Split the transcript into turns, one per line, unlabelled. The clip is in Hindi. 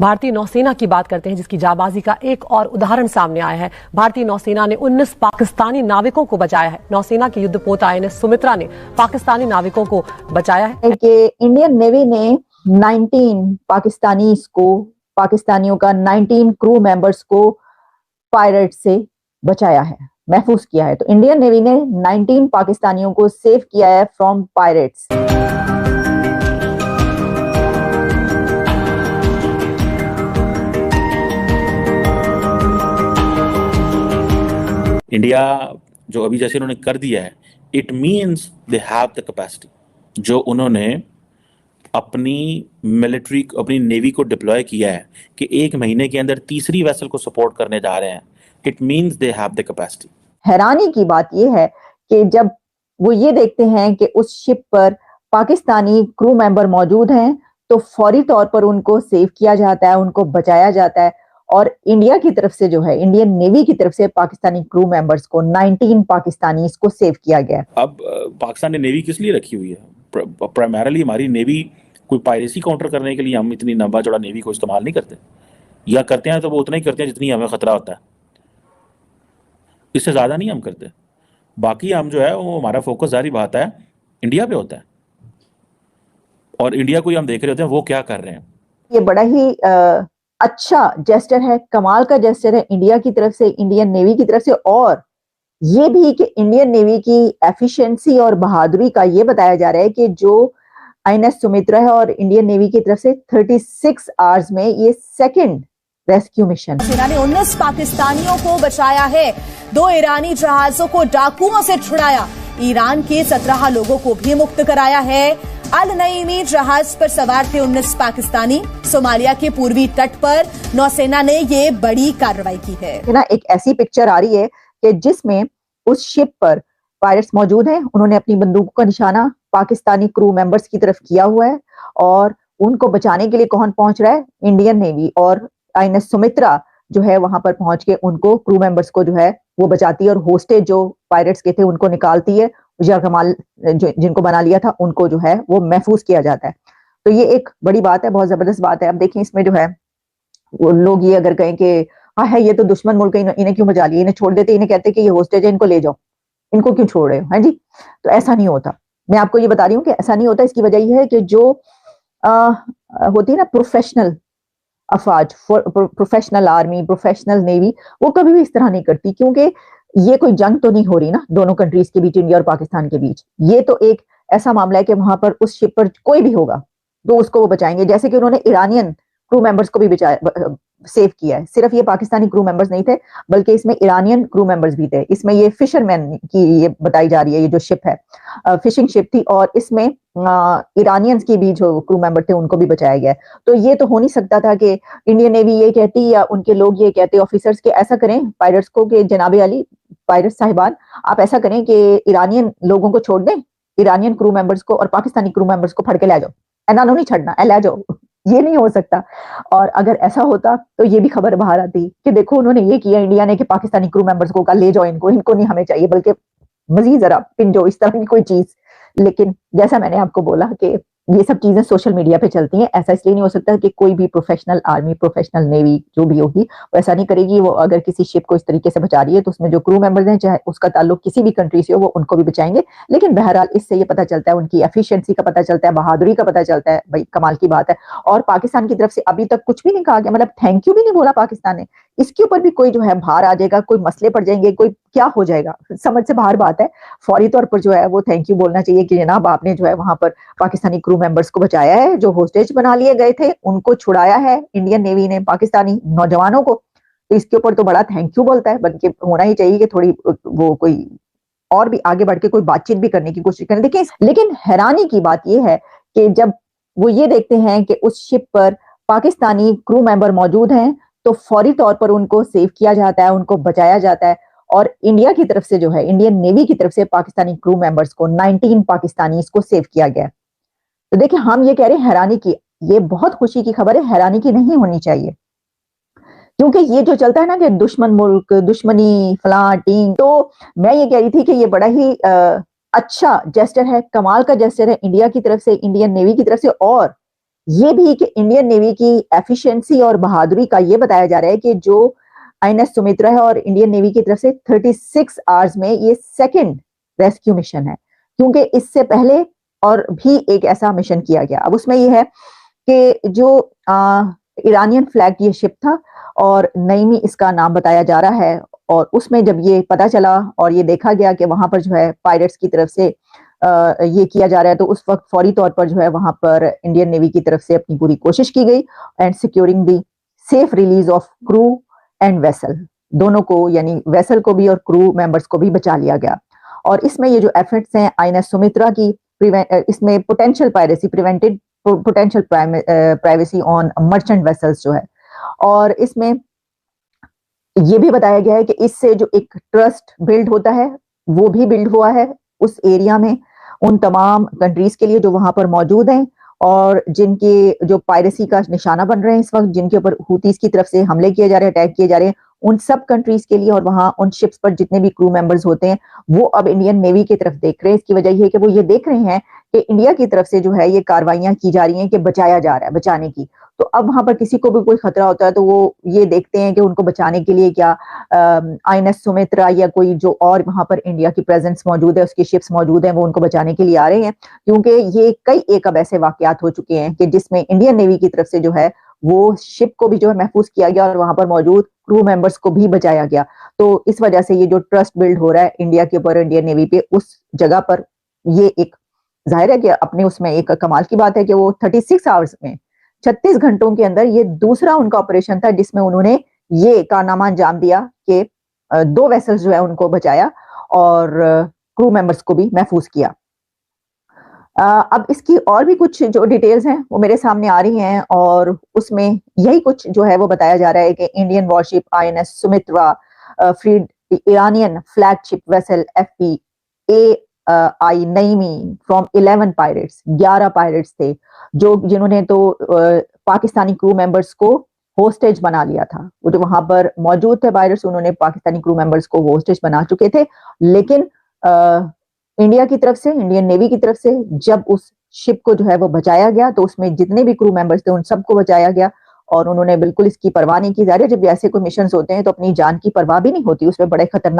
भारतीय नौसेना की बात करते हैं, जिसकी जाबाजी का एक और उदाहरण सामने आया है। भारतीय नौसेना ने 19 पाकिस्तानी नाविकों को बचाया है। नौसेना की युद्धपोत INS सुमित्रा ने पाकिस्तानी नाविकों को बचाया है
कि इंडियन नेवी ने 19 पाकिस्तानियों का 19 क्रू मेंबर्स को पायरेट से बचाया है, महफूज किया है। तो इंडियन नेवी ने 19 पाकिस्तानियों को सेव किया है फ्रॉम पायरेट्स।
इंडिया जो अभी जैसे उन्होंने कर दिया है, it means they have the capacity. जो उन्होंने अपनी मिलिट्री, अपनी नेवी को डिप्लॉय किया है कि 1 महीने के अंदर तीसरी वेसल को सपोर्ट करने जा रहे हैं, it means they have the capacity.
हैरानी की बात यह है कि जब वो ये देखते हैं कि उस शिप पर पाकिस्तानी क्रू मेंबर मौजूद हैं, तो फौरी तौर पर उनको सेव किया जाता है, उनको बचाया जाता है। और इंडिया की तरफ से जो है, इंडियन नेवी की तरफ से पाकिस्तानी क्रू मेंबर्स को 19 पाकिस्तानी को सेव किया गया।
अब पाकिस्तान ने नेवी किस लिए रखी हुई है? प्राइमरली हमारी नेवी कोई पायरेसी काउंटर करने के लिए हम इतनी लंबा चौड़ा नेवी को इस्तेमाल नहीं करते, या करते हैं तो वो उतना ही करते हैं जितनी हमें खतरा होता है, इससे ज्यादा नहीं हम करते। बाकी हम जो है वो हमारा फोकस जारी बात है इंडिया पे होता है, और इंडिया को ही हम देख रहे होते हैं वो क्या कर रहे हैं।
ये बड़ा ही अच्छा जेस्टर है, कमाल का जेस्टर है इंडिया की तरफ से, इंडियन नेवी की तरफ से। और ये भी कि इंडियन नेवी की एफिशिएंसी और बहादुरी का ये बताया जा रहा है कि जो INS सुमित्रा है और इंडियन नेवी की तरफ से 36 आवर्स में ये सेकंड रेस्क्यू मिशन।
सेना ने 19 पाकिस्तानियों को बचाया है, 2 ईरानी जहाजों को डाकुओं से छुड़ाया, ईरान के 17 लोगों को भी मुक्त कराया है। अल नईमी जहाज पर सवार थे 19 पाकिस्तानी। सोमालिया के पूर्वी तट पर नौसेना ने ये बड़ी कार्रवाई की है
ना। एक ऐसी पिक्चर आ रही है कि जिसमें उस शिप पर पायरेट्स मौजूद हैं, उन्होंने अपनी बंदूकों का निशाना पाकिस्तानी क्रू मेंबर्स की तरफ किया हुआ है, और उनको बचाने के लिए कौन पहुंच रहा है? Indian navy. और INS सुमित्रा जो है वहां पर पहुंच के उनको, क्रू मेंबर्स को जो है वो बचाती है, और होस्टेज जो पायरेट्स के थे उनको निकालती है, या कमाल जिनको बना लिया था उनको जो है वो महफूज किया जाता है। तो ये एक बड़ी बात है, बहुत जबरदस्त बात है। अब देखिए इसमें जो है वो लोग ये अगर कहें कि हाँ है ये तो दुश्मन मुल्क है, इन्हें क्यों बचा लिया, इन्हें छोड़ देते, इन्हें कहते कि ये होस्टेज है, इनको ले जाओ, इनको क्यों छोड़ रहे हो, है जी? तो ऐसा नहीं होता। मैं आपको ये बता रही हूँ कि ऐसा नहीं होता। इसकी वजह यह है कि जो होती है ना प्रोफेशनल अफवाज, प्रोफेशनल आर्मी, प्रोफेशनल नेवी, वो कभी भी इस तरह नहीं करती, क्योंकि ये कोई जंग तो नहीं हो रही ना दोनों कंट्रीज के बीच, इंडिया और पाकिस्तान के बीच। ये तो एक ऐसा मामला है कि वहां पर उस शिप पर कोई भी होगा तो उसको वो बचाएंगे। जैसे कि उन्होंने ईरानियन क्रू मेंबर्स को भी बचाया, सेव किया है। सिर्फ ये पाकिस्तानी क्रू मेंबर्स नहीं थे, बल्कि इसमें ईरानियन क्रू मेंबर्स भी थे। इसमें ये फिशरमैन की ये बताई जा रही है, ये जो शिप है फिशिंग शिप थी, और इसमें ईरानियंस की भी जो क्रू मेंबर थे उनको भी बचाया गया। तो ये तो हो नहीं सकता था कि इंडियन नेवी ये कहती या उनके लोग ये कहते ऑफिसर्स के ऐसा करें पायरेट्स को कि जनाबे अली पायरेट साहिबान आप ऐसा करें कि ईरानियन लोगों को छोड़ दें, ईरानियन क्रू मेंबर्स को और पाकिस्तानी क्रू मेंबर्स को फड़ के ले जाओ, एनानो नहीं छड़ना, ले जाओ। ये नहीं हो सकता। और अगर ऐसा होता तो ये भी खबर बाहर आती कि देखो उन्होंने ये किया इंडिया ने कि पाकिस्तानी क्रू मेंबर्स को ले जाओ, इनको नहीं हमें चाहिए, बल्कि मजीद जरा पिंजो, इस तरह की कोई चीज। लेकिन जैसा मैंने आपको बोला कि ये सब चीजें सोशल मीडिया पे चलती हैं, ऐसा इसलिए नहीं हो सकता कि कोई भी प्रोफेशनल आर्मी, प्रोफेशनल नेवी जो भी होगी वो ऐसा नहीं करेगी। वो अगर किसी शिप को इस तरीके से बचा रही है तो उसमें जो क्रू मेंबर्स हैं, चाहे उसका ताल्लुक किसी भी कंट्री से हो, वो उनको भी बचाएंगे। लेकिन बहरहाल इससे ये पता चलता है, उनकी एफिशिएंसी का पता चलता है, बहादुरी का पता चलता है। भाई कमाल की बात है। और पाकिस्तान की तरफ से अभी तक कुछ भी नहीं कहा गया, मतलब थैंक यू भी नहीं बोला पाकिस्तान ने। इसके ऊपर भी कोई जो है बाहर आ जाएगा, कोई मसले पड़ जाएंगे, कोई क्या हो जाएगा, समझ से बाहर बात है। फौरी तौर पर जो है वो थैंक यू बोलना चाहिए कि जनाब आपने जो है वहां पर पाकिस्तानी क्रू मेंबर्स को बचाया है, जो होस्टेज बना लिए गए थे उनको छुड़ाया है इंडियन नेवी ने पाकिस्तानी नौजवानों को। तो इसके ऊपर तो बड़ा थैंक यू बोलता है, बल्कि होना ही चाहिए कि थोड़ी वो कोई और भी आगे बढ़ के कोई बातचीत भी करने की कोशिश करें। देखिए लेकिन हैरानी की बात यह है कि जब वो ये देखते हैं कि उस शिप पर पाकिस्तानी क्रू मेंबर मौजूद हैं, तो फौरी तौर पर उनको सेव किया जाता है, उनको बचाया जाता है। और इंडिया की तरफ से जो है, इंडियन नेवी की तरफ से पाकिस्तानी क्रू मेंबर्स को 19 पाकिस्तानी को सेव किया गया। तो देखिए हम ये कह रहे हैं हैरानी की, ये बहुत खुशी की खबर है, हैरानी की नहीं होनी चाहिए। क्योंकि ये जो चलता है ना कि दुश्मन मुल्क, दुश्मनी फलां टीम, तो मैं ये कह रही थी कि ये बड़ा ही अच्छा जेस्टर है, कमाल का जेस्टर है इंडिया की तरफ से, इंडियन नेवी की तरफ से। और ये भी कि इंडियन नेवी की एफिशिएंसी और बहादुरी का ये बताया जा रहा है कि जो आईएनएस सुमित्रा है और इंडियन नेवी की तरफ से 36 आवर्स में ये सेकंड रेस्क्यू मिशन है, क्योंकि इससे पहले और भी एक ऐसा मिशन किया गया। अब उसमें ये है कि जो ईरानियन फ्लैग ये शिप था और नईमी इसका नाम बताया जा रहा है, और उसमें जब ये पता चला और ये देखा गया कि वहां पर जो है पायरेट्स की तरफ से ये किया जा रहा है, तो उस वक्त फौरी तौर पर जो है वहां पर इंडियन नेवी की तरफ से अपनी पूरी कोशिश की गई and securing the safe release of crew and vessel, दोनों को यानी वेसल को भी और क्रू मेंबर्स को भी बचा लिया गया। और इसमें ये जो एफर्ट्स हैं आईएनएस सुमित्रा की, इसमें potential piracy prevented potential privacy on merchant vessels जो है, और इसमें ये भी बताया गया है कि इससे जो एक ट्रस्ट बिल्ड होता है वो भी बिल्ड हुआ है उस एरिया में उन तमाम कंट्रीज के लिए जो वहां पर मौजूद हैं और जिनके जो पायरेसी का निशाना बन रहे हैं इस वक्त, जिनके ऊपर हुतीस की तरफ से हमले किए जा रहे हैं, अटैक किए जा रहे हैं, उन सब कंट्रीज के लिए और वहां उन शिप्स पर जितने भी क्रू मेंबर्स होते हैं वो अब इंडियन नेवी की तरफ देख रहे हैं। इसकी वजह यह है कि वो ये देख रहे हैं कि इंडिया की तरफ से जो है ये कार्रवाइयां की जा रही हैं कि बचाया जा रहा है, बचाने की। तो अब वहां पर किसी को भी कोई खतरा होता है तो वो ये देखते हैं कि उनको बचाने के लिए क्या आईएनएस सुमित्रा या कोई जो और वहां पर इंडिया की प्रेजेंस मौजूद है, उसकी शिप्स मौजूद हैं, वो उनको बचाने के लिए आ रहे हैं, क्योंकि ये कई एक अब ऐसे वाकयात हो चुके हैं कि जिसमें इंडियन नेवी की तरफ से जो है वो शिप को भी जो है महफूज किया गया और वहां पर मौजूद क्रू मेंबर्स को भी बचाया गया। तो इस वजह से ये जो ट्रस्ट बिल्ड हो रहा है इंडिया के ऊपर, इंडियन नेवी पे, उस जगह पर ये एक जाहिर है कि अपने उसमें एक कमाल की बात है कि वो 36 आवर्स में 36 घंटों के अंदर ये दूसरा उनका ऑपरेशन था जिसमें उन्होंने ये कारनामा अंजाम दिया कि 2 वेसल्स जो है उनको बचाया और क्रू मेंबर्स को भी महफूज किया। अब इसकी और भी कुछ जो डिटेल्स हैं वो मेरे सामने आ रही हैं और उसमें यही कुछ जो है वो बताया जा रहा है कि Indian warship INS Sumitra freed Iranian flagship vessel FPAI Naimi from 11 pirates. 11 pirates थे जिन्होंने तो पाकिस्तानी क्रू मेंबर्स को होस्टेज बना लिया था। वो जो वहां पर मौजूद थे पायरेट्स, उन्होंने पाकिस्तानी क्रू मेंबर्स को होस्टेज बना चुके थे, लेकिन इंडिया की तरफ से, इंडियन नेवी की तरफ से जब उस शिप को जो है वो बचाया गया तो उसमें जितने भी क्रू मेंबर्स थे उन सबको बचाया गया और उन्होंने बिल्कुल इसकी परवाह नहीं की। जा रही है जब ऐसे कोई मिशंस होते हैं तो अपनी जान की परवाह भी नहीं होती, उसमें बड़े खतरनाक